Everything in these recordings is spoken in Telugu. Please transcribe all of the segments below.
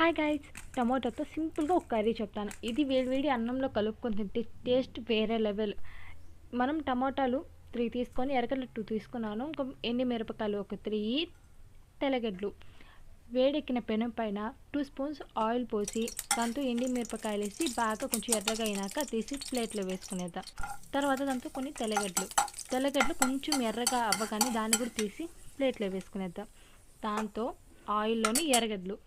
హాయ్ గైస్, టమాటోతో సింపుల్గా ఒక కర్రీ చెప్తాను. ఇది వేడివేడి అన్నంలో కలుపుకొని తింటే టేస్ట్ వేరే లెవెల్. మనం టమాటాలు 3 తీసుకొని, ఎర్రగడ్డలు 2 తీసుకున్నాను. ఇంకా ఎండి మిరపకాయలు ఒక 3, తెల్లగడ్డలు. వేడెక్కిన పెనం పైన 2 స్పూన్స్ ఆయిల్ పోసి దాంతో ఎండి మిరపకాయలు వేసి బాగా కొంచెం ఎర్రగా అయినాక తీసి ప్లేట్లో వేసుకునేద్దాం. తర్వాత దాంతో కొన్ని తెల్లగడ్డలు కొంచెం ఎర్రగా అవ్వగానే దాన్ని కూడా తీసి ప్లేట్లో వేసుకునేద్దాం. దాంతో ఆయిల్లోని ఎర్రగడ్డలు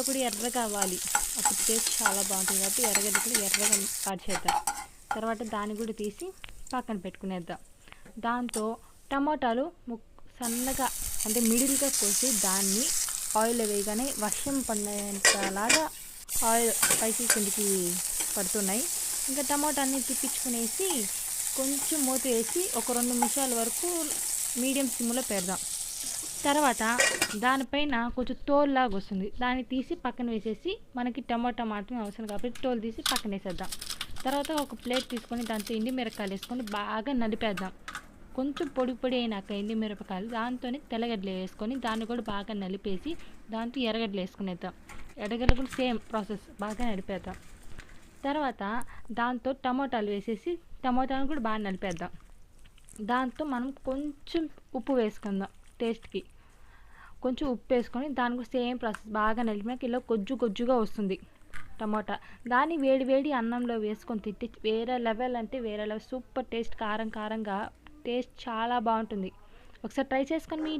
కూడా ఎర్రగా అవ్వాలి, అప్పుడు టేస్ట్ చాలా బాగుంటుంది. కాబట్టి ఎర్రగడ్డ కూడా ఎర్రగా కట్ చేద్దాం. తర్వాత దాన్ని కూడా తీసి పక్కన పెట్టుకునేద్దాం. దాంతో టమాటాలు సన్నగా అంటే మిడిల్గా కోసి దాన్ని ఆయిల్ వేయగానే వర్షం పడినంతలాగా ఆయిల్ పైకి కిందికి పడుతున్నాయి. ఇంకా టమాటాన్ని తిప్పించుకునేసి కొంచెం మూత వేసి ఒక 2 నిమిషాల వరకు మీడియం సిమ్లో పెడదాం. తర్వాత దానిపైన కొంచెం తోలులాగా వస్తుంది, దాన్ని తీసి పక్కన వేసేసి మనకి టమాటా మాత్రమే అవసరం కాబట్టి తోలు తీసి పక్కన వేసేద్దాం. తర్వాత ఒక ప్లేట్ తీసుకొని దాంతో ఎండి మిరపకాయలు వేసుకొని బాగా నలిపేద్దాం. కొంచెం పొడి అయినాక ఎండి మిరపకాయలు దాంతోనే తెల్లగడ్డలు వేసుకొని దాన్ని కూడా బాగా నలిపేసి దాంతో ఎర్రగడ్డలు వేసుకునేద్దాం. ఎర్రగడ్డలు కూడా సేమ్ ప్రాసెస్, బాగా నలిపేద్దాం. తర్వాత దాంతో టమాటాలు వేసేసి టమాటాను కూడా బాగా నలిపేద్దాం. దాంతో మనం కొంచెం ఉప్పు వేసుకుందాం, టేస్ట్కి కొంచెం ఉప్పు వేసుకొని దాని కూడా సేమ్ ప్రాసెస్ బాగా నలిపినాక ఇలా కొజ్జుగా వస్తుంది టమాటా. దాన్ని వేడి అన్నంలో వేసుకొని తింటే వేరే లెవెల్, అంటే వేరే లెవెల్, సూపర్ టేస్ట్, కారంగా టేస్ట్ చాలా బాగుంటుంది. ఒకసారి ట్రై చేసుకొని మీ